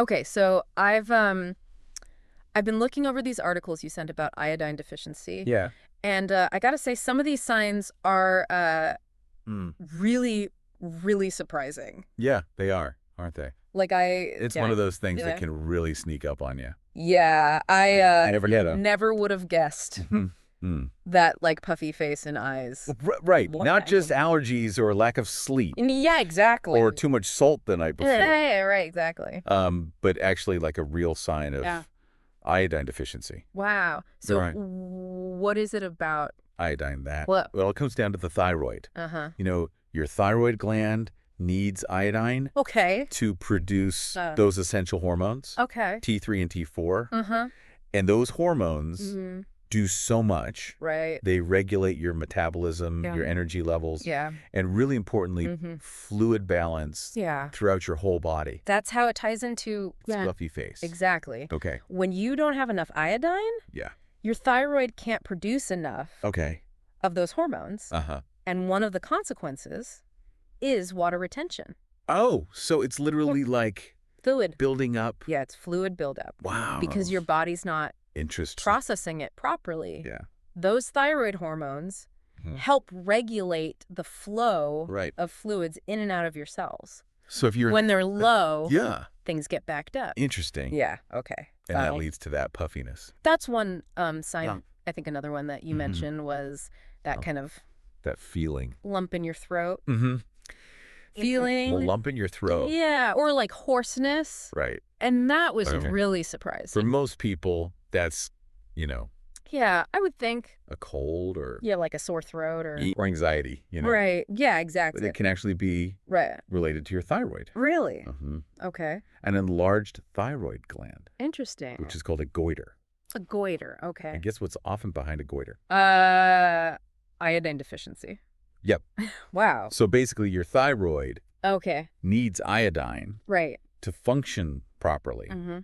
Okay, so I've been looking over these articles you sent about iodine deficiency, Yeah. and I gotta say some of these signs are Mm. really, really surprising. Yeah, they are, aren't they? Like It's one yeah, of those things that yeah, can really sneak up on you. yeah, I Never get 'em. never would have guessed Mhm. Mm. that like puffy face and eyes. Right. What? Not just allergies or lack of sleep Yeah, exactly. or too much salt the night before. Yeah, right, exactly. But actually like a real sign Yeah. of iodine deficiency. Wow. So Right. what is it about? Iodine that. What? Well, it comes down to the thyroid. Uh-huh. Your thyroid gland needs iodine Okay. to produce Uh. those essential hormones, Okay. T3 and T4. Uh-huh. And those hormones Mm-hmm. do so much. Right. They regulate your metabolism, Yeah. your energy levels, Yeah. and really importantly, Mm-hmm. fluid balance Yeah. throughout your whole body. That's how it ties into Fluffy face. exactly. Okay. When you don't have enough iodine, Yeah. your thyroid can't produce enough Okay. of those hormones. Uh-huh. And one of the consequences is water retention. Oh, so it's literally like Fluid. building up. Yeah, it's fluid buildup. Wow. Because your body's not Interesting. processing it properly. Yeah. Those thyroid hormones Mhm. help regulate the flow Right. of fluids in and out of your cells. So if you're When they're low, yeah, things get backed up. interesting. Yeah, okay. And that Fine. leads to that puffiness. That's one sign. Yeah. I think another one that you Mhm. mentioned was that Oh. kind of That feeling. lump in your throat Mm-hmm. feeling. A lump in your throat. Yeah, or like hoarseness. Right. And that was Okay. really For surprising. most people, that's, Yeah, I would think. a cold or Yeah, like a sore throat or. anxiety, Right. Yeah, But exactly. it can actually be Right. related to your thyroid. Really? Mm-hmm. Okay. An enlarged thyroid gland, Interesting. which is called a goiter. A goiter. And Okay. guess what's often behind a goiter? Iodine deficiency. Yep. Wow. So basically, your thyroid Okay. needs iodine Right. to function properly. Mm-hmm.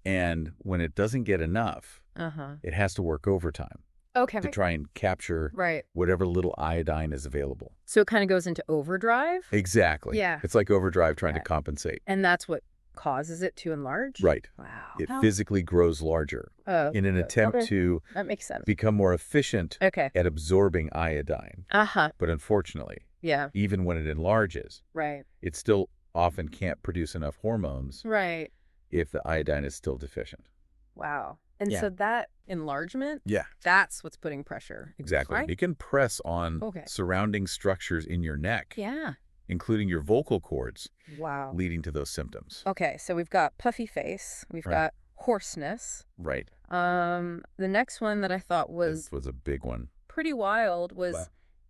And when it doesn't get enough, Uh-huh. it has to work overtime Okay. to try and capture Right. whatever little iodine is available. So it kind of goes into overdrive. Exactly. Yeah. It's like overdrive trying to Right. compensate. And that's what causes it to enlarge? Right. Wow. It physically grows larger in an attempt okay. to That makes sense. become more efficient Okay. at absorbing iodine. Uh-huh. But unfortunately, Yeah. even when it enlarges, Right. it still often can't produce enough hormones Right. if the iodine is still deficient. Wow. And Yeah. so that enlargement, Yeah, that's what's putting pressure. exactly. Right? It can press on Okay. surrounding structures in your neck, Yeah. including your vocal cords, Wow. leading to those symptoms. Okay, so we've got puffy face. We've Right. got hoarseness. Right. The next one that I thought This was was a big one. pretty wild was Wow.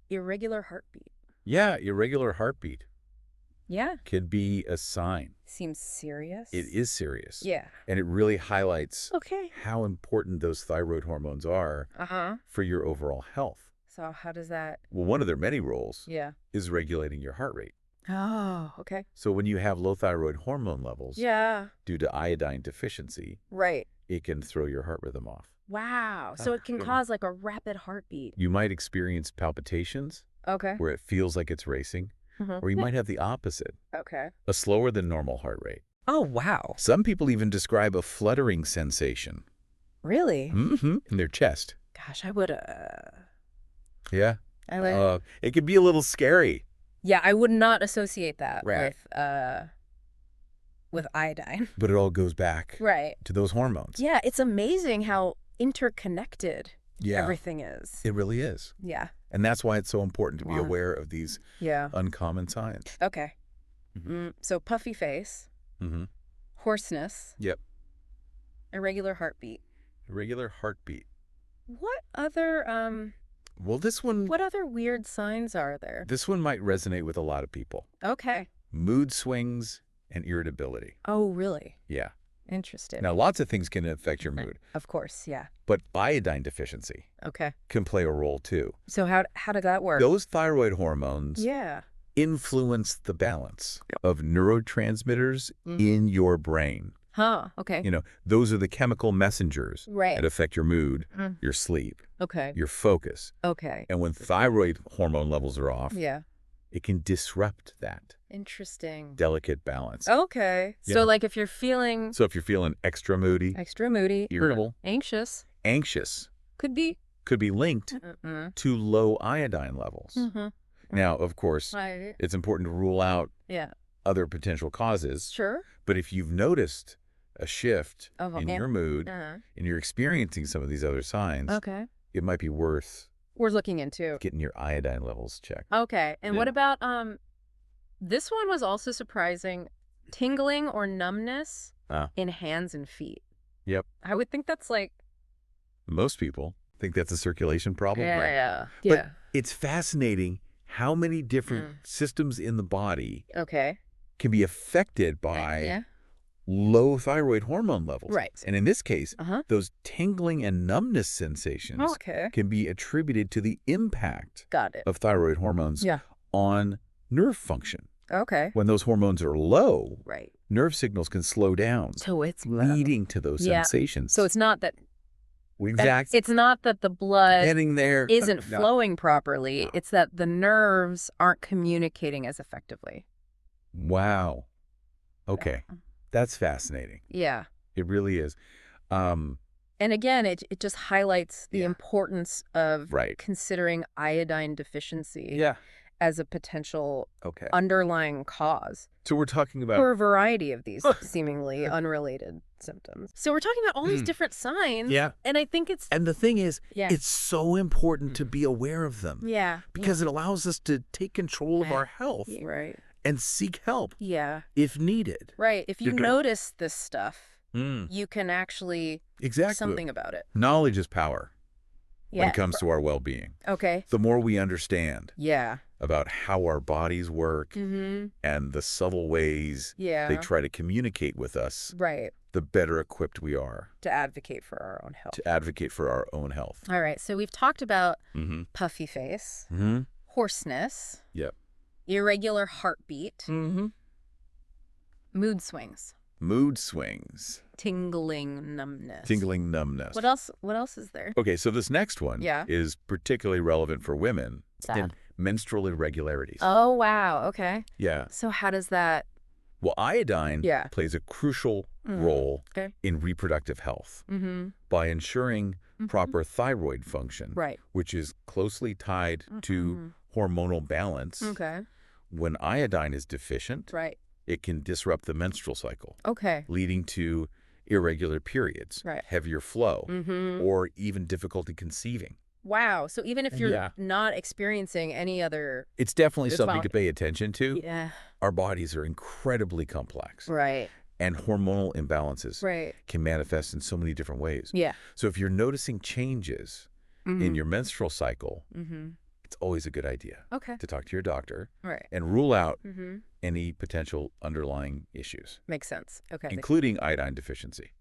irregular heartbeat. Yeah, irregular heartbeat Yeah. could be a sign. Seems serious. It is serious. Yeah. And it really highlights Okay. how important those thyroid hormones are Uh-huh. for your overall health. So how does that? Well, one of their many roles Yeah. is regulating your heart rate. Oh, okay. So when you have low thyroid hormone levels Yeah. due to iodine deficiency, Right. it can throw your heart rhythm off. Wow. So it can yeah. cause like a rapid heartbeat. You might experience palpitations Okay. where it feels like it's racing, Mhm. or you might have the opposite, Okay. a slower than normal heart rate. Oh, wow. Some people even describe a fluttering sensation Really? in their chest. Gosh, I would Yeah. I would It could be a little scary. Yeah, I would not associate that Right. with iodine. But it all goes back Right. to those hormones. Yeah, it's amazing how interconnected Yeah, everything is. it really is. Yeah. And that's why it's so important to be Wow. aware of these Yeah. uncommon signs. Okay. Mhm. So puffy face, Mm-hmm. hoarseness, Yep. irregular heartbeat. Irregular heartbeat. What other Well, this one weird signs are there? might resonate with a lot of people. Okay. Mood swings and irritability. Oh, really? Yeah. Interesting. Now, lots of things can affect your mood, Of course, yeah. but iodine deficiency Okay. can play a role too. So how did that work? Those thyroid hormones Yeah. influence the balance of neurotransmitters Mm. in your brain. Huh. Okay. Those are the chemical messengers Right. that affect your mood, Mm. your sleep, Okay. your focus. Okay. And when thyroid hormone levels are off, Yeah. it can disrupt that Interesting. delicate balance. Okay. Yeah. So like if you're feeling So if you're feeling extra moody, extra moody, irritable, anxious, anxious, could be. could be linked to low iodine levels. Now, of course, Right. it's important to rule out Yeah. other potential causes. Sure. But if you've noticed a shift Oh, in your mood and you're experiencing some of these other signs, okay. it might be worth We're looking into. getting your iodine levels checked. Okay. And Yeah. what about this one was also surprising. Tingling or numbness in hands and feet. Yep. I would think that's like Most people think that's a circulation problem. Right. yeah. But it's fascinating how many different systems in the body Okay. can be affected by Yeah. low thyroid hormone levels. Right. And in this case, those tingling and numbness sensations Okay. can be attributed to the impact Got it. of thyroid hormones on nerve function. Okay. When those hormones are low, Right. nerve signals can slow down, So it's leading to those sensations. So it's not that exactly. it's not that the blood Getting there isn't No. flowing properly. It's that the nerves aren't communicating as effectively. Wow. Okay. That's fascinating. Yeah. It really is. And again, it just highlights the importance of Right. considering iodine deficiency Yeah. as a potential Okay. underlying cause So we're talking about for a variety of these seemingly unrelated symptoms. So we're talking about all these different signs. Yeah. And I think it's And the thing is, Yeah. it's so important to be aware of them. yeah. Because it allows us to take control of our health Right. and seek help Yeah. if needed. Right. If you You're good. notice this stuff, you can actually do Exactly. something about it. Knowledge is power when Yeah. it comes to our well-being. Okay. The more we understand Yeah. about how our bodies work and the subtle ways Yeah. they try to communicate with us, Right. the better equipped we are To advocate for our own health. to advocate for our own health. All right. So we've talked about Mm-hmm. puffy face, Mm-hmm. hoarseness, Yep. irregular heartbeat, Mm-hmm. mood swings, Mood swings, tingling numbness. tingling numbness. What else? What else is there? Okay, so this next one Yeah. is particularly relevant for women. Sad. Menstrual irregularities. Oh, wow. Okay. Yeah. So how does that? Well, iodine Yeah. plays a crucial role Okay. in reproductive health Mm-hmm. by ensuring proper thyroid function, Right. which is closely tied to hormonal balance. Okay. When iodine is deficient, Right. it can disrupt the menstrual cycle, Okay. leading to irregular periods, Right. heavier flow, Mm-hmm. or even difficulty conceiving. Wow. So even if you're Yeah. not experiencing any other. It's definitely It's something wild. to pay attention to. Yeah. Our bodies are incredibly complex, Right. and hormonal imbalances Right. can manifest in so many different ways. Yeah. So if you're noticing changes in your menstrual cycle, Mm-hmm. it's always a good idea Okay. to talk to your doctor Right. and rule out Mm-hmm. any potential underlying issues, Makes sense. Okay. including iodine deficiency.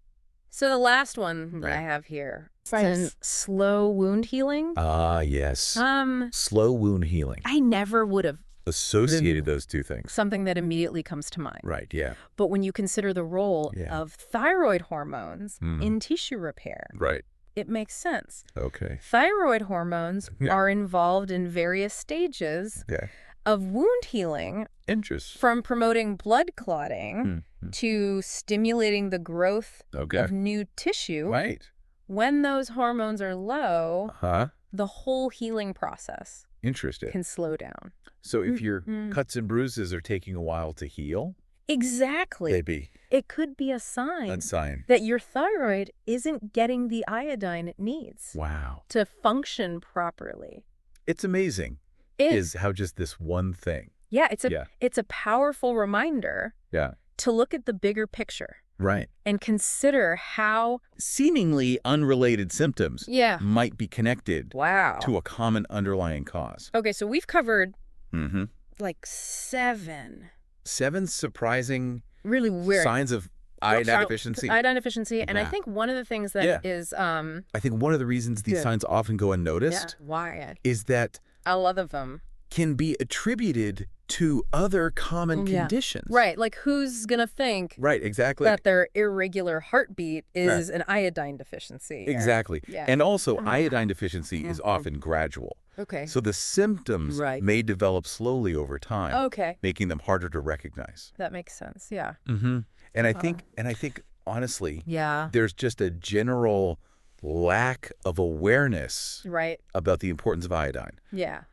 So the last one that I Right. have here is slow wound healing. Ah, yes. Um, Slow wound healing. I never would have Associated those two things. something that immediately comes to mind. Right, yeah. But when you consider the role Yeah. of thyroid hormones in tissue repair, Right. it makes sense. Okay. Thyroid hormones Yeah. are involved in various stages Okay. of wound healing, Interesting. from promoting blood clotting to stimulating the growth Okay. of new tissue. Right. When those hormones are low, Huh? the whole healing process Interesting. can slow down. So if your cuts and bruises are taking a while to heal, Exactly. they'd be It could be a sign a sign. that your thyroid isn't getting the iodine it needs Wow. to function properly. It's amazing It is how just this one thing. Yeah, Yeah. it's a powerful reminder Yeah. to look at the bigger picture Right. and consider how Seemingly unrelated symptoms Yeah. might be connected Wow. to a common underlying cause. Okay, so we've covered Mm-hmm. like 7 7 surprising really weird signs of iodine deficiency. Iodine deficiency, and I Yeah. think one of the things that is I think one of the reasons these Good. signs often go unnoticed why is that a lot of them. can be attributed to other common conditions. Right, like who's going to think exactly. that their irregular heartbeat is an iodine deficiency? Exactly. Yeah. And also, iodine deficiency is often gradual. Okay. So the symptoms may develop slowly over time, making them harder to recognize. That makes sense, yeah. And I think honestly, there's just a general lack of awareness about the importance of iodine. Yeah.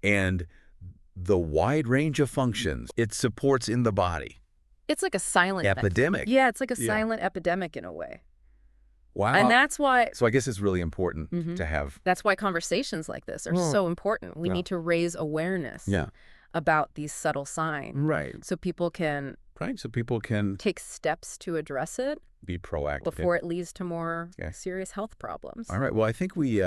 And the wide range of functions it supports in the body. It's like a silent epidemic. Yeah, it's like a silent epidemic in a way. Wow. And that's why... So I guess it's really important to have... That's why conversations like this are so important. We need to raise awareness about these subtle signs. Right. So people can... So people can... take steps to address it. Be proactive. Before it leads to more serious health problems. All right. Well, I think we've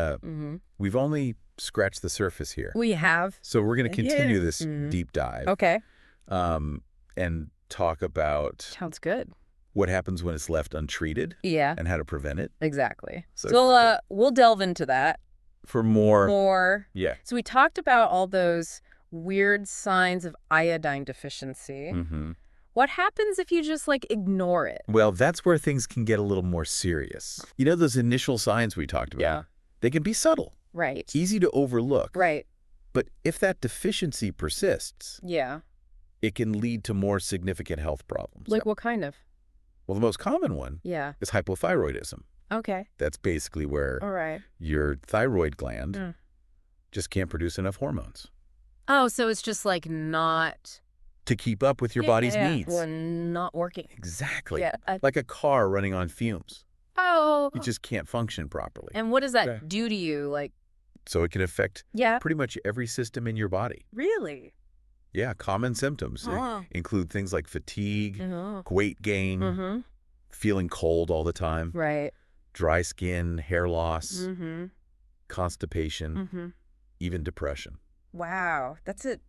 only scratched the surface here. We have. So we're going to continue this deep dive. Okay. And talk about... Sounds good. What happens when it's left untreated. Yeah. And how to prevent it. Exactly. So we'll delve into that. For more... Yeah. So we talked about all those weird signs of iodine deficiency. What happens if you just, like, ignore it? Well, that's where things can get a little more serious. You know those initial signs we talked about? Yeah. They can be subtle. Right. Easy to overlook. Right. But if that deficiency persists, it can lead to more significant health problems. Like what kind of? Well, the most common one is hypothyroidism. Okay. That's basically where your thyroid gland just can't produce enough hormones. Oh, so it's just, like, not... to keep up with your body's needs. Or not working. Exactly. Yeah. Like a car running on fumes. Oh. You just can't function properly. And what does that do to you? Like, so it can affect pretty much every system in your body. Really? Yeah, common symptoms include things like fatigue, weight gain, feeling cold all the time, dry skin, hair loss, constipation, even depression. Wow, that's it.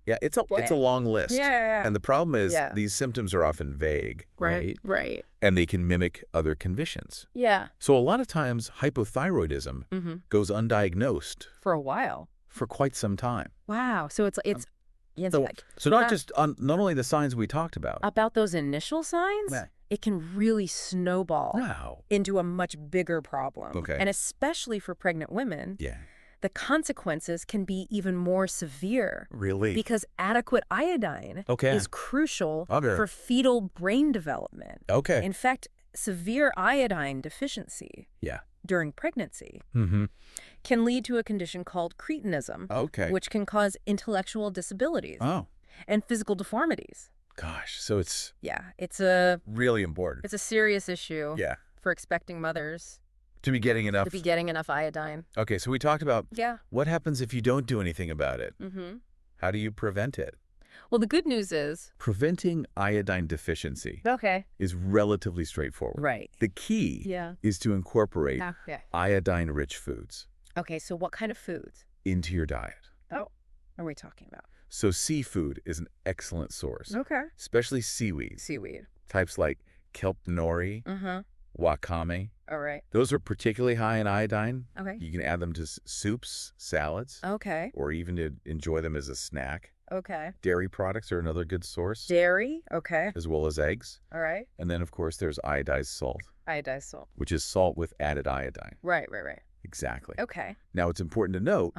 Yeah, it's a long list. Yeah. And the problem is these symptoms are often vague, right? Right. And they can mimic other conditions. Yeah. So a lot of times hypothyroidism goes undiagnosed. For a while. For quite some time. Wow. So it's so not just not only the signs we talked about. About those initial signs, it can really snowball into a much bigger problem. Okay. And especially for pregnant women. Yeah. The consequences can be even more severe. Really? Because adequate iodine is crucial for fetal brain development. Okay. In fact, severe iodine deficiency during pregnancy can lead to a condition called cretinism, which can cause intellectual disabilities and physical deformities. Gosh, so it's... Yeah, it's a... really important. It's a serious issue for expecting mothers. To be getting enough... To be getting enough iodine. Okay, so we talked about what happens if you don't do anything about it. How do you prevent it? Well, the good news is... preventing iodine deficiency is relatively straightforward. Right. The key is to incorporate iodine-rich foods. Okay, so what kind of foods? Into your diet. Oh, what are we talking about? So seafood is an excellent source. Okay. Especially seaweed. Seaweed. Types like kelp nori, wakame. All right. Those are particularly high in iodine. Okay. You can add them to soups, salads. Okay. Or even to enjoy them as a snack. Okay. Dairy products are another good source. Dairy? Okay. As well as eggs. All right. And then, of course, there's iodized salt. Iodized salt. Which is salt with added iodine. Right. Exactly. Okay. Now, it's important to note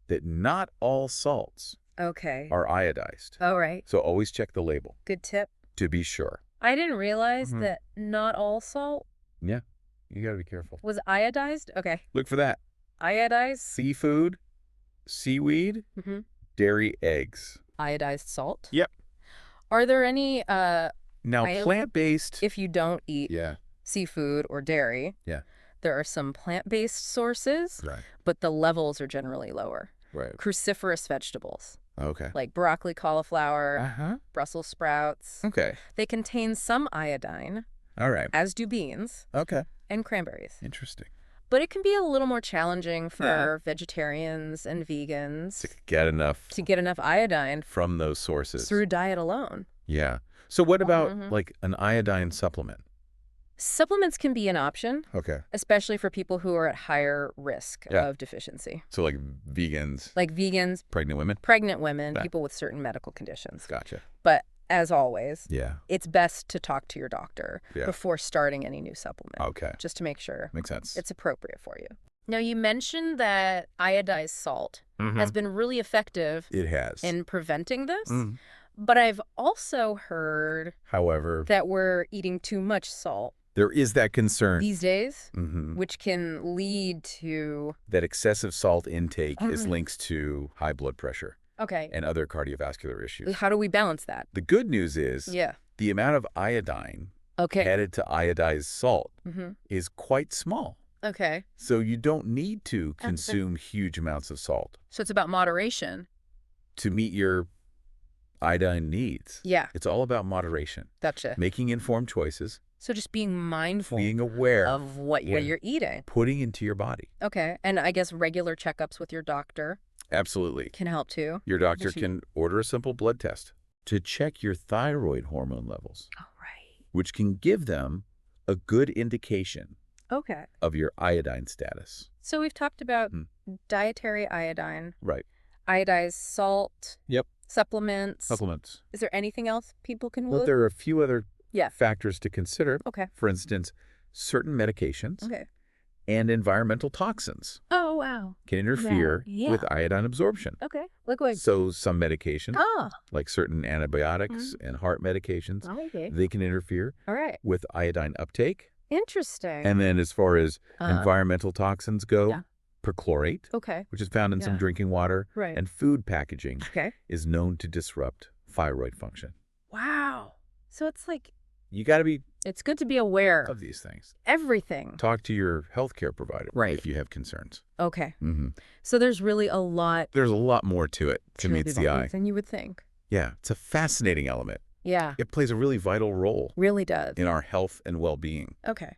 that not all salts are iodized. All right. So always check the label. Good tip. To be sure. I didn't realize that not all salt... Yeah. You got to be careful. Was iodized? Okay. Look for that. Iodized? Seafood, seaweed, dairy, eggs. Iodized salt? Yep. Are there any... now, plant-based... If you don't eat seafood or dairy, there are some plant-based sources, but the levels are generally lower. Right. Cruciferous vegetables. Okay. Like broccoli, cauliflower, Brussels sprouts. Okay. They contain some iodine. All right. As do beans. Okay. And cranberries. Interesting. But it can be a little more challenging for vegetarians and vegans to get enough iodine from those sources through diet alone. Yeah. So what about like an iodine supplement? Supplements can be an option. Okay. Especially for people who are at higher risk of deficiency. So like vegans. Like vegans. Pregnant women. Pregnant women, people with certain medical conditions. Gotcha. But as always, yeah, it's best to talk to your doctor before starting any new supplement. Okay. Just to make sure Makes sense. it's appropriate for you. Now, you mentioned that iodized salt has been really effective It has. in preventing this. But I've also heard, however, that we're eating too much salt. There is that concern These days, which can lead to... that excessive salt intake is linked to high blood pressure. Okay. And other cardiovascular issues. How do we balance that? The good news is the amount of iodine added to iodized salt is quite small. Okay. So you don't need to consume huge amounts of salt. So it's about moderation. To meet your iodine needs. Yeah. It's all about moderation. Gotcha. Making informed choices. So just being mindful. Being aware. Of what you're eating. Putting into your body. Okay. And I guess regular checkups with your doctor. Absolutely. Can help too. Your doctor can order a simple blood test to check your thyroid hormone levels. Oh, right. Which can give them a good indication of your iodine status. So we've talked about dietary iodine. Right. Iodized salt. Yep. Supplements. Supplements. Is there anything else people can Well, there are a few other Yeah. factors to consider. Okay. For instance, certain medications Okay. and environmental toxins Oh, wow. can interfere Yeah. with iodine absorption. Okay. Look like. So some medications, Oh. like certain antibiotics and heart medications, Okay. they can interfere All right. with iodine uptake. Interesting. And then as far as environmental toxins go, Yeah. perchlorate, Okay. which is found in some drinking water, Right. and food packaging Okay. is known to disrupt thyroid function. Wow. So it's like, You got to be it's good to be aware of these things. everything. Talk to your healthcare provider if you have concerns. Okay. So there's really a lot There's a lot more to it to meets the eye. than you would think. Yeah, it's a fascinating element. Yeah. It plays a really vital role Really does. in our health and well-being. Okay.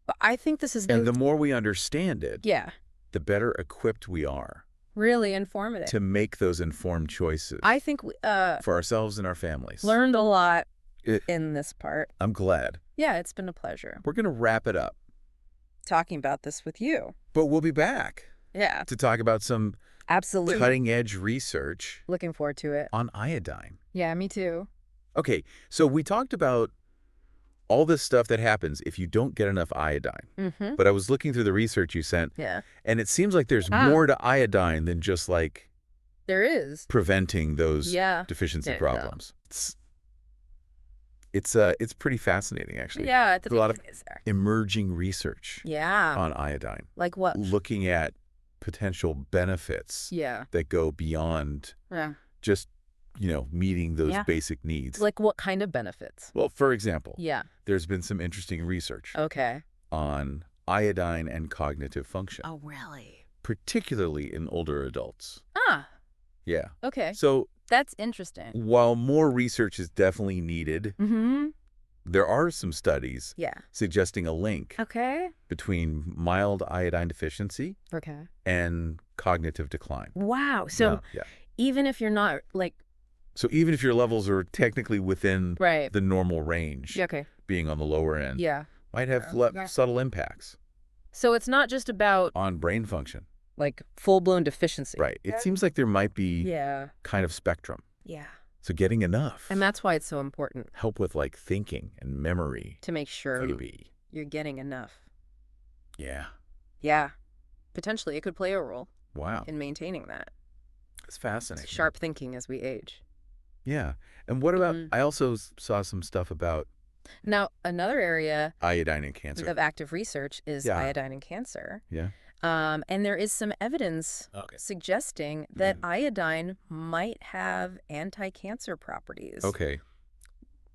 But I think this is... And the more we understand it, Yeah. the better equipped we are Really informative. to make those informed choices I think we for ourselves and our families. learned a lot in this part. I'm glad. Yeah, it's been a pleasure We're going to wrap it up, talking about this with you. but we'll be back Yeah. to talk about some Absolutely. cutting-edge research Looking forward to it. on iodine. Yeah, me too. Okay, so we talked about all this stuff that happens if you don't get enough iodine. But I was looking through the research you sent, and it seems like there's more to iodine than just like There is. preventing those deficiency There you problems. It's pretty fascinating, actually. Yeah, There's a lot of emerging research on iodine. Like what? Looking at potential benefits that go beyond just, meeting those basic needs. Like what kind of benefits? Well, for example, Yeah. there's been some interesting research Okay. on iodine and cognitive function, Oh, really? particularly in older adults. Ah, Yeah. okay. So That's interesting. while more research is definitely needed, there are some studies Yeah. suggesting a link Okay. between mild iodine deficiency Okay. and cognitive decline. Wow. So even if you're not like... So even if your levels are technically within Right. the normal range, Okay. being on the lower end, Yeah. might have subtle impacts So it's not just about on brain function. like full-blown deficiency. Right. It seems like there might be kind of spectrum. Yeah. So getting enough. And that's why it's so important help with like thinking and memory. to make sure Maybe. you're getting enough. Yeah. Yeah. Potentially, it could play a role Wow. in maintaining that. It's fascinating. Sharp thinking as we age. Yeah. And what about, I also saw some stuff about Now, another area iodine and cancer. of active research is iodine and cancer. Yeah. And there is some evidence suggesting that iodine might have anti-cancer properties. Okay.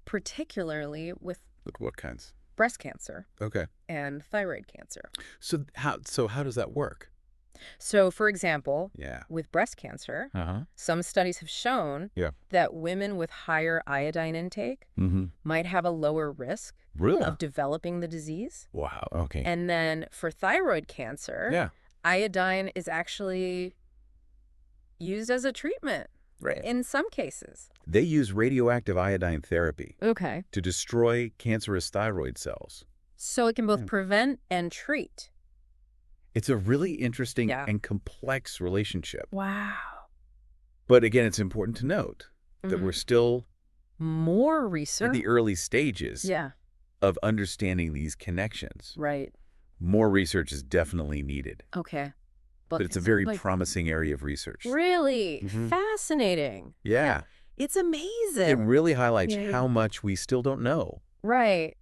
Particularly with What kinds? breast cancer Okay. and thyroid cancer. So how does that work? So, for example, Yeah. with breast cancer, Uh-huh. some studies have shown that women with higher iodine intake might have a lower risk Really? of developing the disease. Wow. Okay. And then for thyroid cancer, iodine is actually used as a treatment Right. in some cases. They use radioactive iodine therapy to destroy cancerous thyroid cells. So it can both prevent and treat. It's a really interesting and complex relationship. Wow. But again, it's important to note that we're still more research in the early stages of understanding these connections. Right. More research is definitely needed. Okay. But it's a very promising area of research. Really? Fascinating. Yeah. It's amazing. It really highlights how much we still don't know. Right.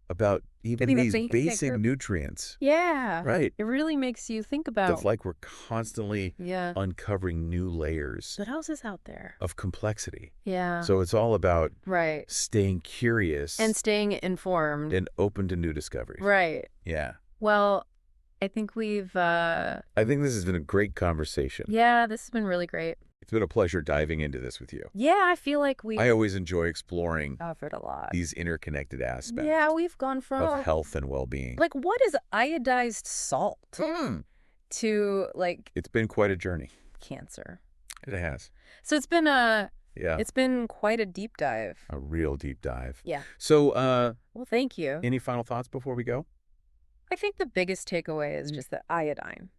About even these basic nutrients. Yeah. Right. It really makes you think about... It's like we're constantly uncovering new layers. What else is out there? Of complexity. Yeah. So it's all about staying curious. And staying informed. And open to new discoveries. Right. Yeah. Well, I think we've... I think this has been a great conversation. Yeah, this has been really great. It's been a pleasure diving into this with you. Yeah, I feel like I always enjoy exploring covered a lot. These interconnected aspects. Yeah, we've gone from... of health and well-being. Like, what is iodized salt? To, like... It's been quite a journey. Cancer. It has. So it's been it's been quite a deep dive. A real deep dive. Yeah. So, well, thank you. Any final thoughts before we go? I think the biggest takeaway is just that iodine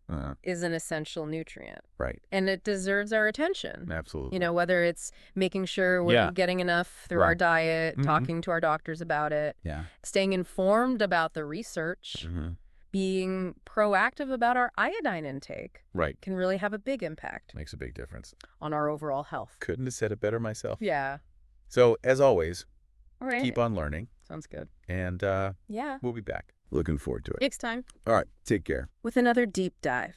is an essential nutrient. Right. And it deserves our attention. Absolutely. You know, whether it's making sure we're getting enough through our diet, talking to our doctors about it, staying informed about the research, being proactive about our iodine intake. Right. Can really have a big impact. Makes a big difference. On our overall health. Couldn't have said it better myself. Yeah. So, as always, all right. Keep on learning. Sounds good. And we'll be back. Looking forward to it. Next time. All right. Take care. With another deep dive.